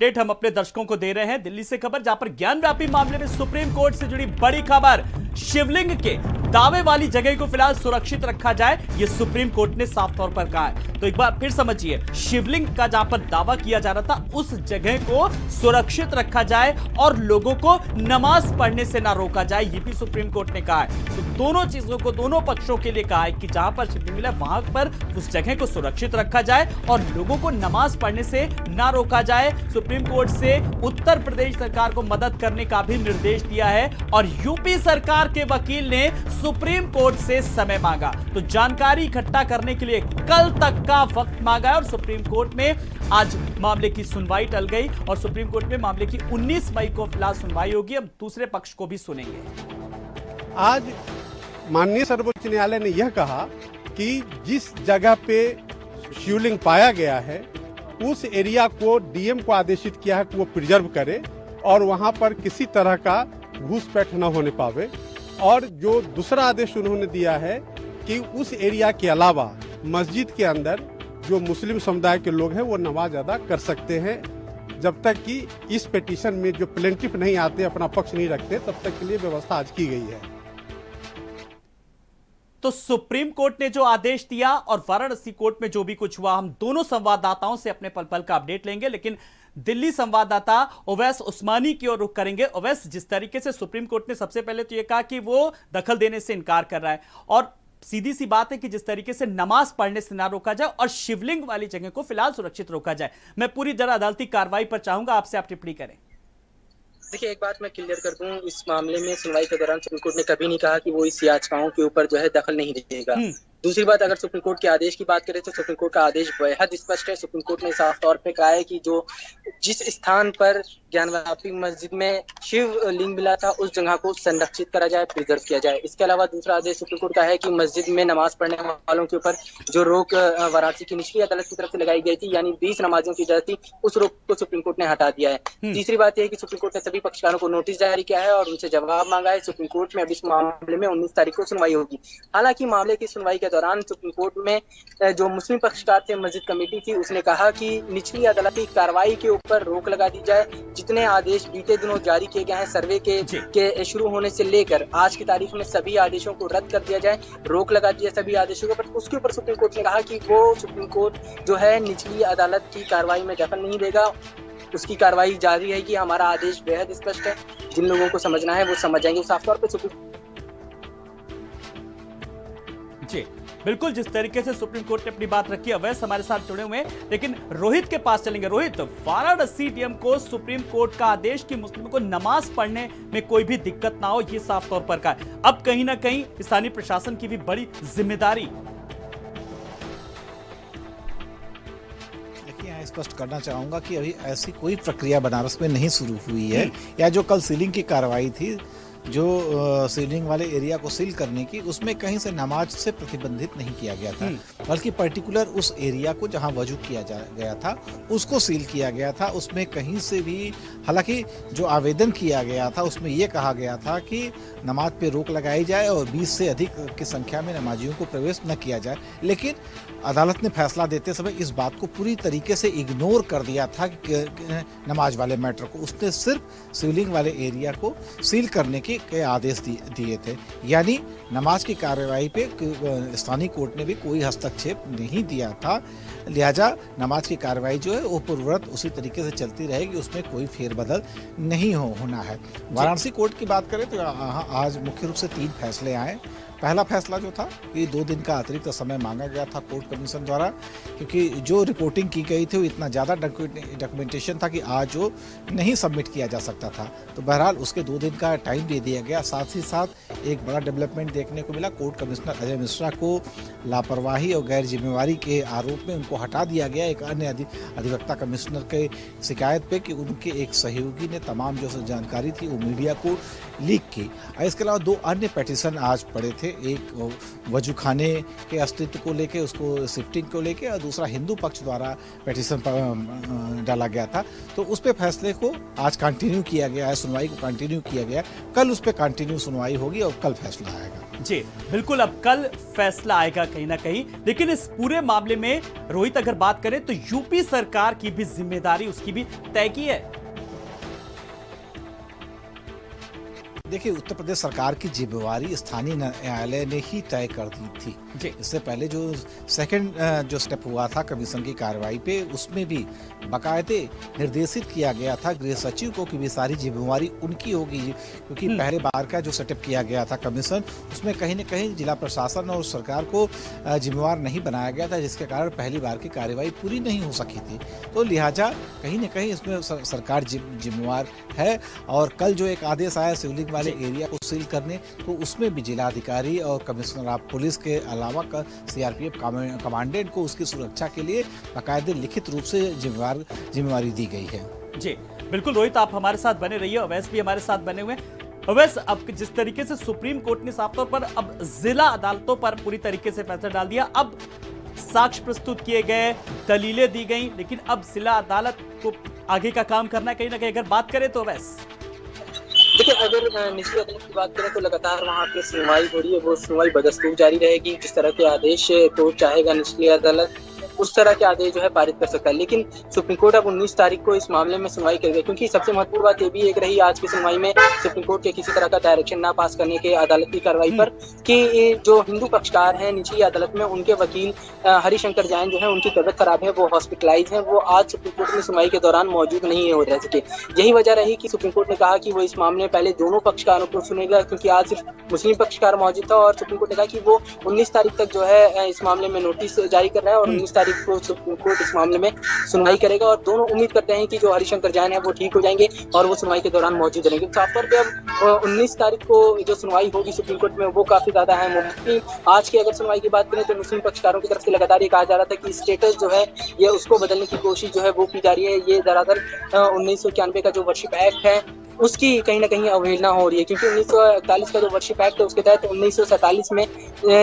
Update हम अपने दर्शकों को दे रहे हैं दिल्ली से खबर, जहां पर ज्ञानव्यापी मामले में सुप्रीम कोर्ट से जुड़ी बड़ी खबर। शिवलिंग के दावे वाली जगह को फिलहाल सुरक्षित रखा जाए, यह सुप्रीम कोर्ट ने साफ तौर पर कहा है। तो एक बार फिर समझिए, शिवलिंग का जहां पर दावा किया जा रहा था उस जगह को सुरक्षित रखा जाए और लोगों को नमाज पढ़ने से ना रोका जाए, यह भी सुप्रीम कोर्ट ने कहा है। तो दोनों चीजों को दोनों पक्षों के लिए कहा है कि जहां पर शिवलिंग मिला वहां पर उस जगह को सुरक्षित रखा जाए और लोगों को नमाज पढ़ने से ना रोका जाए। सुप्रीम कोर्ट से उत्तर प्रदेश सरकार को मदद करने का भी निर्देश दिया है और यूपी सरकार के वकील ने सुप्रीम कोर्ट से समय मांगा। तो जानकारी इकट्ठा करने के लिए कल तक का वक्त मांगा है और सुप्रीम कोर्ट में आज मामले की सुनवाई टल गई और सुप्रीम कोर्ट में मामले की 19 मई को फिलहाल सुनवाई होगी। हम दूसरे पक्ष को भी सुनेंगे। आज माननीय सर्वोच्च न्यायालय ने यह कहा कि जिस जगह पे शिवलिंग पाया गया है उस एरिया को डीएम को आदेशित किया है कि वो प्रिजर्व करे और वहां पर किसी तरह का घुसपैठ न होने पावे। और जो दूसरा आदेश उन्होंने दिया है कि उस एरिया के अलावा मस्जिद के अंदर जो मुस्लिम समुदाय के लोग हैं वो नमाज अदा कर सकते हैं, जब तक कि इस पिटीशन में जो प्लेंटिफ नहीं आते, अपना पक्ष नहीं रखते, तब तक के लिए व्यवस्था आज की गई है। तो सुप्रीम कोर्ट ने जो आदेश दिया और वाराणसी कोर्ट में जो भी कुछ हुआ, हम दोनों संवाददाताओं से अपने पल पल का अपडेट लेंगे। लेकिन दिल्ली संवाददाता ओवैस उस्मानी की ओर रुख करेंगे। ओवैस, जिस तरीके से सुप्रीम कोर्ट ने सबसे पहले तो यह कहा कि वो दखल देने से इनकार कर रहा है और सीधी सी बात है कि जिस तरीके से नमाज पढ़ने से ना रोका जाए और शिवलिंग वाली जगह को फिलहाल सुरक्षित रोका जाए, मैं पूरी जरा अदालती कार्रवाई पर चाहूंगा आपसे आप टिप्पणी करें। देखिए, एक बात मैं क्लियर कर दूं, इस मामले में सुनवाई के दौरान सुप्रीम कोर्ट ने कभी नहीं कहा कि वो इस याचिकाओं के ऊपर जो है दखल नहीं देगा। दूसरी बात, अगर सुप्रीम कोर्ट के आदेश की बात करें तो सुप्रीम कोर्ट का आदेश बेहद स्पष्ट है। सुप्रीम कोर्ट ने साफ तौर पे कहा है कि जो जिस स्थान पर ज्ञानव्यापी मस्जिद में शिव लिंग मिला था उस जगह को संरक्षित करा जाए, प्रिजर्व किया जाए। इसके अलावा दूसरा आदेश सुप्रीम कोर्ट का है कि मस्जिद में नमाज पढ़ने वालों के ऊपर जो रोक वाराणसी की निचली अदालत की तरफ से लगाई गई थी, यानी 20 नमाजियों की इजाजत थी, उस रोक को सुप्रीम कोर्ट ने हटा दिया है। तीसरी बात यह है कि सुप्रीम कोर्ट ने सभी पक्षकारों को नोटिस जारी किया है और उनसे जवाब मांगा है। सुप्रीम कोर्ट में अब इस मामले में 19 तारीख को सुनवाई होगी। हालांकि मामले की सुनवाई के दौरान सुप्रीम कोर्ट में जो मुस्लिम पक्षकार थे, मस्जिद कमेटी थी, उसने कहा कि निचली अदालती कार्रवाई के ऊपर रोक लगा दी जाए। जितने आदेश बीते दिनों जारी किए गए हैं सर्वे के शुरू होने से लेकर आज की तारीख में, सभी आदेशों को रद्द कर दिया जाए, रोक लगा दिया सभी आदेशों के ऊपर। उसके ऊपर सुप्रीम कोर्ट ने कहा कि वो सुप्रीम कोर्ट जो है निचली अदालत की कार्रवाई में दखल नहीं देगा, उसकी कार्रवाई जारी रहेगी। हमारा आदेश बेहद स्पष्ट है, जिन लोगों को समझना है वो समझ जाएंगे। साफ तौर पर जी बिल्कुल, जिस तरीके से सुप्रीम कोर्ट ने अपनी बात रखी। अवैस हमारे साथ जुड़े हुए हैं, लेकिन रोहित के पास चलेंगे। रोहित, वाराणसी डीएम को सुप्रीम कोर्ट का आदेश कि मुस्लिमों को नमाज पढ़ने में कोई भी दिक्कत ना हो, ये साफ तौर पर कहा। अब कहीं ना कहीं स्थानीय प्रशासन की भी बड़ी जिम्मेदारी। देखिए, स्पष्ट करना चाहूंगा कि अभी ऐसी कोई प्रक्रिया बनारस में नहीं शुरू हुई है, या जो कल सीलिंग की कार्रवाई थी, जो सीलिंग वाले एरिया को सील करने की, उसमें कहीं से नमाज से प्रतिबंधित नहीं किया गया था, बल्कि पर्टिकुलर उस एरिया को जहां वजू किया गया था उसको सील किया गया था। उसमें कहीं से भी, हालांकि जो आवेदन किया गया था उसमें यह कहा गया था कि नमाज पे रोक लगाई जाए और 20 से अधिक की संख्या में नमाजियों को प्रवेश न किया जाए, लेकिन अदालत ने फैसला देते समय इस बात को पूरी तरीके से इग्नोर कर दिया था कि नमाज वाले मैटर को। उसने सिर्फ सीलिंग वाले एरिया को सील करने के आदेश दिए थे, यानी नमाज की कार्रवाई पे स्थानीय कोर्ट ने भी कोई हस्तक्षेप नहीं दिया था। लिहाजा नमाज की कार्रवाई जो है वो पूर्ववत उसी तरीके से चलती रहेगी, उसमें कोई फेरबदल नहीं होना है। वाराणसी कोर्ट की बात करें तो आज मुख्य रूप से 3 फैसले आए। पहला फैसला जो था कि 2 दिन का अतिरिक्त समय मांगा गया था कोर्ट कमीशन द्वारा, क्योंकि जो रिपोर्टिंग की गई थी वो इतना ज़्यादा डॉक्यूमेंटेशन था कि आज वो नहीं सबमिट किया जा सकता था। तो बहरहाल उसके 2 दिन का टाइम दे दिया गया। साथ ही साथ एक बड़ा डेवलपमेंट देखने को मिला, कोर्ट कमिश्नर अजय मिश्रा को लापरवाही और गैर जिम्मेवारी के आरोप में उनको हटा दिया गया। एक अन्य अधिवक्ता कमिश्नर के शिकायत पे कि उनके एक सहयोगी ने तमाम जो जानकारी थी वो मीडिया को लीक की। इसके अलावा 2 अन्य पिटीशन आज पड़े थे। एक वजू खाने के अस्तित्व को लेके, उसको शिफ्टिंग को लेके, और दूसरा हिंदू पक्ष द्वारा पिटीशन डाला गया था। तो उस पे फैसले को आज कंटिन्यू किया गया है, सुनवाई को कंटिन्यू किया गया। कल उस पे कंटिन्यू सुनवाई होगी और कल फैसला आएगा। जी बिल्कुल, अब कल फैसला आएगा कहीं ना कहीं। लेकिन इस पूरे मामले में रोहित अगर बात करें तो यूपी सरकार की भी जिम्मेदारी, उसकी भी तय की है। देखिए, उत्तर प्रदेश सरकार की जिम्मेवारी स्थानीय न्यायालय ने ही तय कर दी थी। इससे पहले जो सेकंड जो स्टेप हुआ था कमीशन की कार्रवाई पे, उसमें भी बाकायदे निर्देशित किया गया था गृह सचिव को कि भी सारी जिम्मेवारी उनकी होगी, क्योंकि पहले बार का जो सेटअप किया गया था कमीशन, उसमें कहीं न कहीं जिला प्रशासन और सरकार को जिम्मेवार नहीं बनाया गया था, जिसके कारण पहली बार की कार्रवाई पूरी नहीं हो सकी थी। तो लिहाजा कहीं न कहीं इसमें सरकार जिम्मेवार है। और कल जो एक आदेश आया शिवलिंग वाले एरिया को सील करने, तो उसमें भी जिलाधिकारी और कमिश्नर ऑफ पुलिस के अलावा सीआरपीएफ कमांडेंट को उसकी सुरक्षा के लिए बाकायदे लिखित रूप से जिम्मेवारी दी गई है। जी बिल्कुल रोहित, आप हमारे साथ बने रहिए। अवैस भी हमारे साथ बने हुए हैं। अवैस, अब जिस तरीके से सुप्रीम कोर्ट ने साफ तौर पर अब जिला अदालतों पर पूरी तरीके से फैसला डाल दिया, अब साक्ष्य प्रस्तुत किए गए, दलीलें दी गई, लेकिन अब जिला अदालत को आगे का काम करना है कहीं ना कहीं। अगर बात करें तो अवैस, देखिए, अगर निचली अदालत की बात करें तो लगातार वहाँ पे सुनवाई हो रही है, वो सुनवाई बदस्तूर जारी रहेगी। जिस तरह के आदेश कोर्ट चाहेगा निचली अदालत उस तरह के आदेश जो है पारित कर सकता है। लेकिन सुप्रीम कोर्ट अब 19 तारीख को इस मामले में सुनवाई करेगा, क्योंकि सबसे महत्वपूर्ण बात ये भी एक रही आज की सुनवाई में सुप्रीम कोर्ट के किसी तरह का डायरेक्शन ना पास करने के अदालत की कार्रवाई पर, कि जो हिंदू पक्षकार हैं निचली अदालत में, उनके वकील हरिशंकर जैन जो है, उनकी तबियत खराब है, वो हॉस्पिटलाइज है, वो आज सुप्रीम कोर्ट में सुनवाई के दौरान मौजूद नहीं हो रह सके। यही वजह रही कि सुप्रीम कोर्ट ने कहा कि वो इस मामले में पहले दोनों पक्षकारों को सुनेगा, क्योंकि आज सिर्फ मुस्लिम पक्षकार मौजूद था। और सुप्रीम कोर्ट ने कहा कि वो 19 तारीख तक जो है इस मामले में नोटिस जारी कर रहा है, और 19 तारीख को सुप्रीम कोर्ट इस मामले में सुनवाई करेगा। और दोनों उम्मीद करते हैं कि जो हरिशंकर जैन है वो ठीक हो जाएंगे और वो सुनवाई के दौरान मौजूद रहेंगे। साफ तौर पे अब 19 तारीख को जो सुनवाई होगी सुप्रीम कोर्ट में वो काफी ज्यादा है मुमकिन। आज की अगर सुनवाई की बात करें तो मुस्लिम पक्षकारों की तरफ से लगातार ये कहा जा रहा था कि स्टेटस जो है ये उसको बदलने की कोशिश जो है वो की जा रही है। ये दरअसल 1991 का जो वर्शिप एक्ट है उसकी कहीं ना कहीं अवहेलना हो रही है, क्योंकि 1941 का जो वर्शिप एक्ट है उसके तहत 1947 में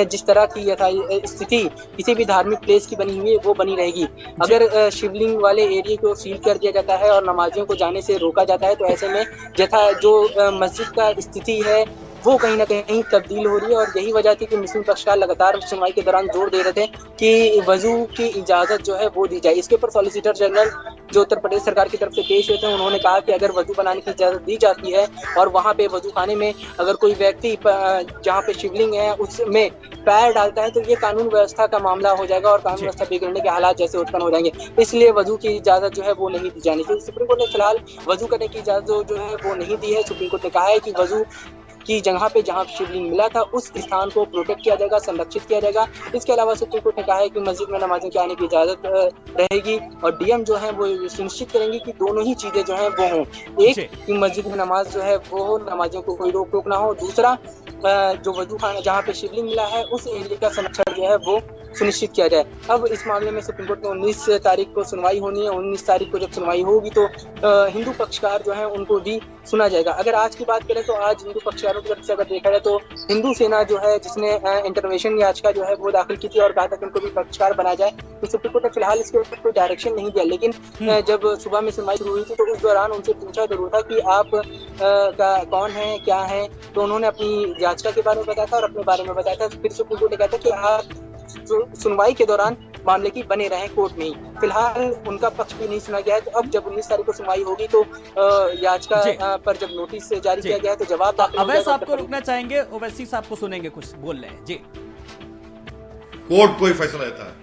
जिस तरह की स्थिति किसी भी धार्मिक प्लेस की बनी हुई है वो बनी रहेगी। अगर शिवलिंग वाले एरिया को सील कर दिया जाता है और नमाजियों को जाने से रोका जाता है, तो ऐसे में जैसा जो मस्जिद का स्थिति है वो कहीं ना कहीं तब्दील हो रही है। और यही वजह थी कि मुस्लिम पक्षकार लगातार सुनवाई के दौरान जोर दे रहे थे कि वजू की इजाजत जो है वो दी जाए। इसके ऊपर सॉलिसिटर जनरल जो उत्तर प्रदेश सरकार की तरफ से पेश हुए थे, उन्होंने कहा कि अगर वजू बनाने की इजाजत दी जाती है और वहाँ पे वजू खाने में अगर कोई व्यक्ति जहाँ पे शिवलिंग है उसमें पैर डालता है तो ये कानून व्यवस्था का मामला हो जाएगा और कानून व्यवस्था बिगड़ने के हालात जैसे उत्पन्न हो जाएंगे। इसलिए वजू की इजाजत जो है वो नहीं दी जानी चाहिए। सुप्रीम कोर्ट ने फिलहाल वजू करने की इजाजत जो है वो नहीं दी है। सुप्रीम कोर्ट ने कहा है कि वजू की जगह पे जहाँ शिवलिंग मिला था उस स्थान को प्रोटेक्ट किया जाएगा, संरक्षित किया जाएगा। इसके अलावा सुप्रीम कोर्ट ने कहा है कि मस्जिद में नमाजों के आने की इजाजत रहेगी और डीएम जो है वो सुनिश्चित करेंगे कि दोनों ही चीजें जो है वो हों। एक कि मस्जिद में नमाज जो है वो हो, नमाजियों को कोई रोक टोक ना हो। दूसरा, जो वजू खाना जहाँ पे शिवलिंग मिला है उस एरिया का संरक्षण जो है वो सुनिश्चित किया जाए। अब इस मामले में सुप्रीम कोर्ट में 19 तारीख को सुनवाई होनी है। 19 तारीख को जब सुनवाई होगी तो हिंदू पक्षकार जो है उनको भी सुना जाएगा। अगर आज की बात करें तो आज हिंदू पक्षकारों की तरफ से अगर देखा जाए तो हिंदू सेना जो है जिसने इंटरवेंशन याचिका जो है वो दाखिल की थी और कहा था कि उनको भी पक्षकार बनाया जाए, तो सुप्रीम कोर्ट ने फिलहाल इसके ऊपर कोई डायरेक्शन नहीं दिया। लेकिन जब सुबह में सुनवाई शुरू हुई थी तो उस दौरान उनसे पूछा जरूर था कि आप कौन है, क्या है, तो उन्होंने अपनी याचिका के बारे में बताया था और अपने बारे में बताया था। फिर सुप्रीम कोर्ट ने कहा था कि आप सुनवाई के दौरान मामले की बने रहे कोर्ट में ही। फिलहाल उनका पक्ष भी नहीं सुना गया है। तो अब जब 19 तारीख को सुनवाई होगी तो याचिका पर जब नोटिस जारी किया गया है तो जवाब दाखिल अवैस आपको रुकना चाहेंगे, ओवैसी साहब को सुनेंगे, कुछ बोल रहे हैं जी। कोर्ट कोई फैसला लेता है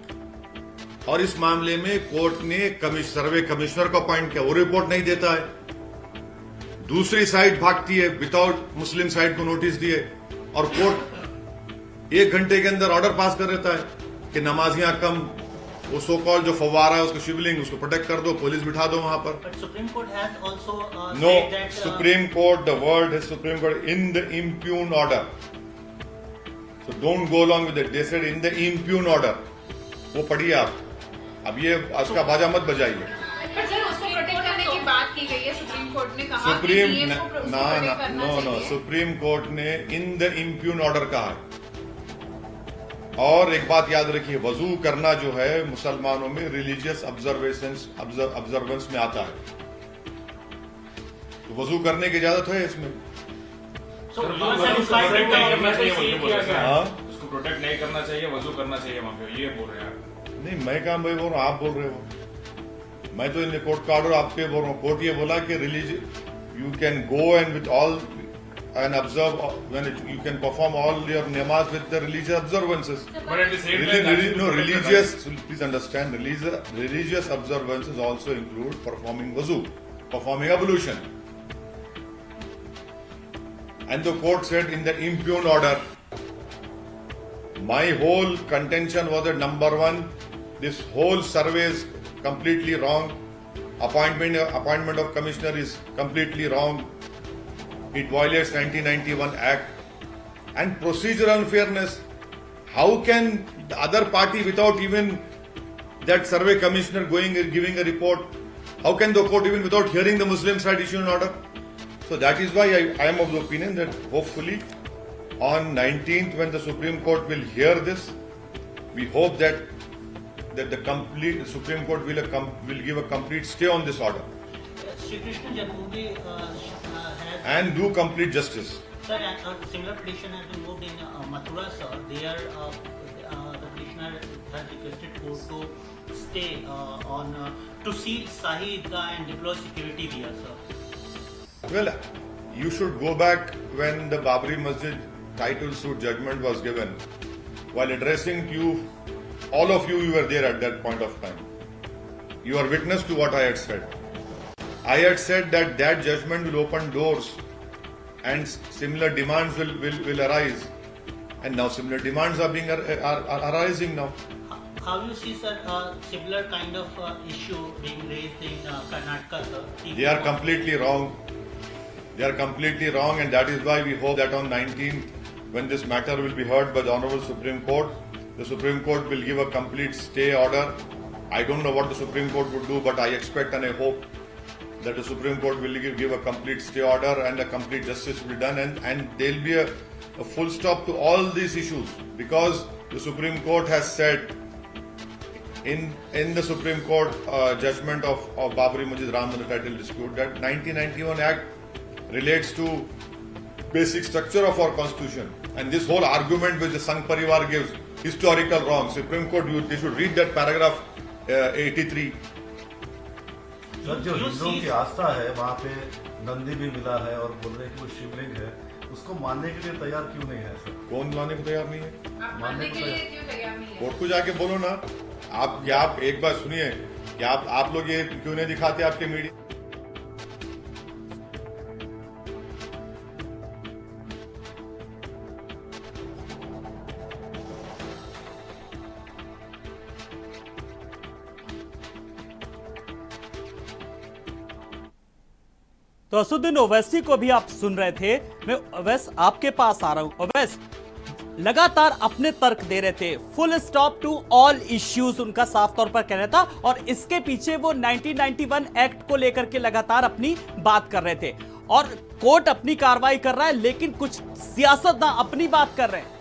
और इस मामले में कोर्ट ने सर्वे कमिश्नर को अपॉइंट किया, वो रिपोर्ट नहीं देता है। दूसरी साइड भागती है विदाउट मुस्लिम साइड को नोटिस दिए और कोर्ट 1 घंटे के अंदर ऑर्डर पास कर देता है कि नमाजियां कम, वो सो कॉल जो फव्वारा है उसको शिवलिंग उसको प्रोटेक्ट कर दो, पुलिस बिठा दो वहां पर। Supreme court has also no, supreme court, the word है supreme court in the impugned order, so don't go along with it, they said in the impugned order. वो पढ़िए आप, अब ये उसका बाजा मत बजाइए। पर सर उसको प्रोटेक्ट करने की बात की गई है, सुप्रीम कोर्ट ने कहा सुप्रीम नो सुप्रीम कोर्ट ने इन द इम्प्यून ऑर्डर कहा है। और एक बात याद रखिए, वजू करना जो है मुसलमानों में रिलीजियस ऑब्जर्वेंस में आता है, तो वजू करने की इजाजत है इसमें। उसको प्रोटेक्ट नहीं करना चाहिए, वजू करना चाहिए वहां पे, ये बोल रहे हैं आप? नहीं, मैं कहा बोल रहा हूँ, आप बोल रहे हो। मैं तो इन कोर्ट का ऑर्डर आपके बोल रहा हूँ। कोर्ट ये बोला कि you can go and with all and observe when you can perform all your namaz with the religious observances. But at the same time, religious. Please understand, religious observances also include performing wuzu, performing ablution. And the court said in the impugned order, my whole contention was that number one, this whole survey is completely wrong. Appointment of commissioner is completely wrong. It violates 1991 Act and procedural unfairness. How can the other party, without even that survey commissioner giving a report, how can the court, even without hearing the Muslim side, issue an order? So that is why I am of the opinion that hopefully on 19th, when the Supreme Court will hear this, we hope that the Supreme Court will give a complete stay on this order. Shri Krishna Janmabhoomi and do complete justice. Sir, a similar petition has been moved in Mathura, sir. There, the petitioner has requested court to stay to seal Shahi Idgah and deploy security there, sir. Well, you should go back when the Babri Masjid title suit judgment was given. While addressing you, all of you were there at that point of time. You are witness to what I had said. I had said that judgment will open doors and similar demands will arise, and now similar demands are arising now. How you see, sir, similar kind of issue being raised in Karnataka, sir? They are completely wrong. They are completely wrong, and that is why we hope that on 19th, when this matter will be heard by the Honorable Supreme Court, the Supreme Court will give a complete stay order. I don't know what the Supreme Court would do, but I expect and I hope that the Supreme Court will give a complete stay order and a complete justice will be done, and there will be a full stop to all these issues, because the Supreme Court has said in the Supreme Court judgment of Babri Masjid Ram Mandir title dispute that 1991 Act relates to basic structure of our constitution, and this whole argument which the Sangh Parivar gives, historical wrong. Supreme Court, they should read that paragraph 83. Sir, जो हिंदुओं की आस्था है वहाँ पे नंदी भी मिला है और बोल रहे हैं कि वो शिवलिंग है, उसको मानने के लिए तैयार क्यों नहीं है सर? कौन मानने को तैयार नहीं है? आप मानने के लिए क्यों तैयार नहीं है? कोर्ट को जाके बोलो ना। आप एक बार सुनिए कि आप लोग ये क्यों नहीं दिखाते आपके मीडिया? तो असुद्दीन ओवैसी को भी आप सुन रहे थे। मैं अवैस आपके पास आ रहा हूं। अवैस लगातार अपने तर्क दे रहे थे, full stop to all issues उनका साफ तौर पर कहना था, और इसके पीछे वो 1991 एक्ट को लेकर के लगातार अपनी बात कर रहे थे, और कोर्ट अपनी कार्रवाई कर रहा है लेकिन कुछ सियासतदान अपनी बात कर रहे हैं।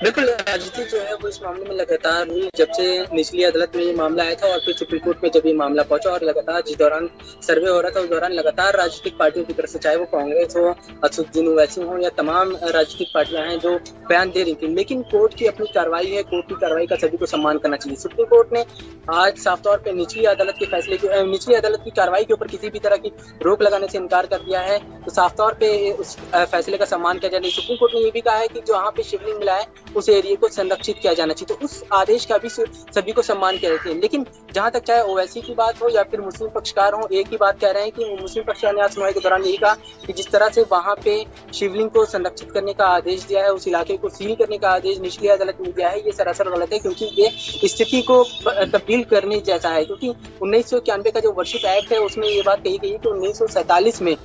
बिल्कुल, राजनीति जो है वो इस मामले में लगातार हुई, जब से निचली अदालत में ये मामला आया था और फिर सुप्रीम कोर्ट में जब ये मामला पहुंचा, और लगातार जिस दौरान सर्वे हो रहा था उस दौरान लगातार राजनीतिक पार्टियों की तरफ से, चाहे वो कांग्रेस हो, असुद्दीन ओवैसी हो, या तमाम राजनीतिक पार्टियां हैं जो बयान दे रही थी। लेकिन कोर्ट की अपनी कार्रवाई है, कोर्ट की कार्रवाई का सभी को सम्मान करना चाहिए। सुप्रीम कोर्ट ने आज साफ तौर पर निचली अदालत के फैसले की, निचली अदालत की कार्रवाई के ऊपर किसी भी तरह की रोक लगाने से इनकार कर दिया है, तो साफ तौर पर उस फैसले का सम्मान किया जाए। सुप्रीम कोर्ट ने ये भी कहा है कि जहाँ पे शिवलिंग मिला है उस एरिया को संरक्षित किया जाना चाहिए, तो उस आदेश का भी सभी को सम्मान किया जाता है। लेकिन जहां तक चाहे ओवैसी की बात हो या फिर मुस्लिम पक्षकार हो, एक ही बात कह रहे हैं कि मुस्लिम पक्षकार ने आज सुनवाई के दौरान यही कहा कि जिस तरह से वहां पे शिवलिंग को संरक्षित करने का आदेश दिया है, उस इलाके को सील करने का आदेश निचली अदालत ने दिया है, ये सरासर गलत है, क्योंकि ये स्थिति को तब्दील करने जैसा है। क्योंकि 1991 का जो वर्शिप एक्ट है उसमें ये बात कही गई है कि 1947 में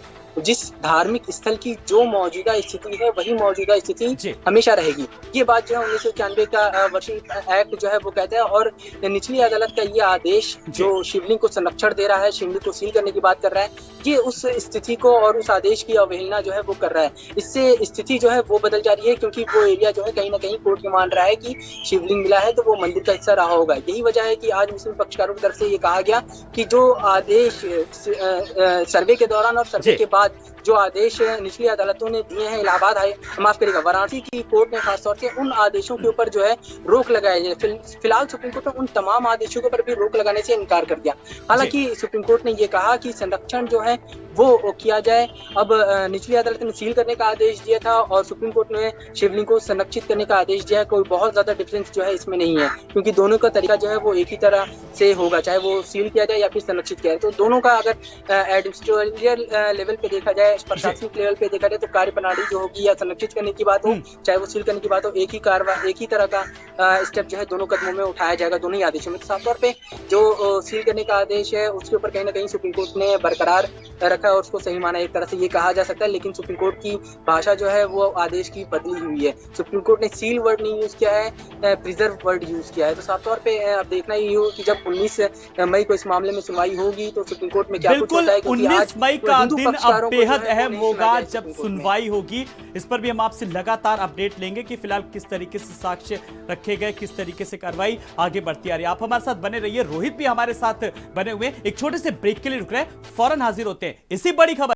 जिस धार्मिक स्थल की जो मौजूदा स्थिति है वही मौजूदा स्थिति हमेशा रहेगी। ये बात जो है 1991 का वर्शिप एक्ट जो है वो कहता है, और निचली अदालत का ये आदेश जो शिवलिंग को संरक्षण दे रहा है, शिवलिंग को सील करने की बात कर रहा है, ये उस स्थिति को और उस आदेश की अवहेलना जो है वो कर रहा है। इससे स्थिति जो है वो बदल जा रही है, क्योंकि वो एरिया जो है कहीं ना कहीं कोर्ट ये मान रहा है कि शिवलिंग मिला है तो वो मंदिर का हिस्सा रहा होगा। यही वजह है कि आज मुस्लिम पक्षकारों की तरफ से ये कहा गया कि जो आदेश सर्वे के दौरान और सर्वे के बाद जो आदेश निचली अदालतों ने दिए हैं, इलाहाबाद माफ करिएगा वाराणसी की कोर्ट ने खासतौर से उन आदेशों के ऊपर जो है रोक लगाई है। फिलहाल सुप्रीम कोर्ट ने उन तमाम आदेशों के ऊपर भी रोक लगाने से इनकार कर दिया। हालांकि सुप्रीम कोर्ट ने ये कहा कि संरक्षण जो है वो किया जाए। अब निचली अदालत ने सील करने का आदेश दिया था और सुप्रीम कोर्ट ने शिवलिंग को संरक्षित करने का आदेश दिया है। कोई बहुत ज्यादा डिफरेंस जो है इसमें नहीं है, क्योंकि दोनों का तरीका जो है वो एक ही तरह से होगा, चाहे वो सील किया जाए या फिर संरक्षित किया जाए। तो दोनों का अगर एडमिनिस्ट्रेटिव लेवल पे देखा जाए, प्रशासनिक लेवल पे देखा जाए, तो कार्य प्रणाली जो होगी या संरक्षित करने की बात हो चाहे वो सील करने की बात हो, एक ही कार्रवाई एक ही तरह का स्टेप जो है दोनों कदमों में उठाया जाएगा, दोनों ही आदेशों में। तो साफ तौर पे जो सील करने का आदेश है उसके ऊपर कहीं ना कहीं सुप्रीम कोर्ट ने बरकरार रखा और उसको सही माना, एक तरह से ये कहा जा सकता है। लेकिन सुप्रीम कोर्ट की भाषा जो है वो आदेश की बदली हुई है। सुप्रीम कोर्ट ने सील वर्ड नहीं यूज किया है, प्रिजर्व वर्ड यूज किया है। तो साफ तौर पे अब देखना ही हो कि जब 19 मई को इस मामले में सुनवाई होगी तो सुप्रीम कोर्ट में क्या कुछ होता है। 19 मई का दिन अब बेहद अहम होगा जब सुनवाई होगी। इस पर भी हम आपसे लगातार अपडेट लेंगे कि फिलहाल किस तरीके से साक्ष्य रखे गए, किस तरीके से कार्रवाई आगे बढ़ती आ रही है। आप हमारे साथ बने रहिए, रोहित भी हमारे साथ बने हुए। एक छोटे से ब्रेक के लिए रुक रहे हैं, फौरन हाजिर होते हैं इसी बड़ी खबर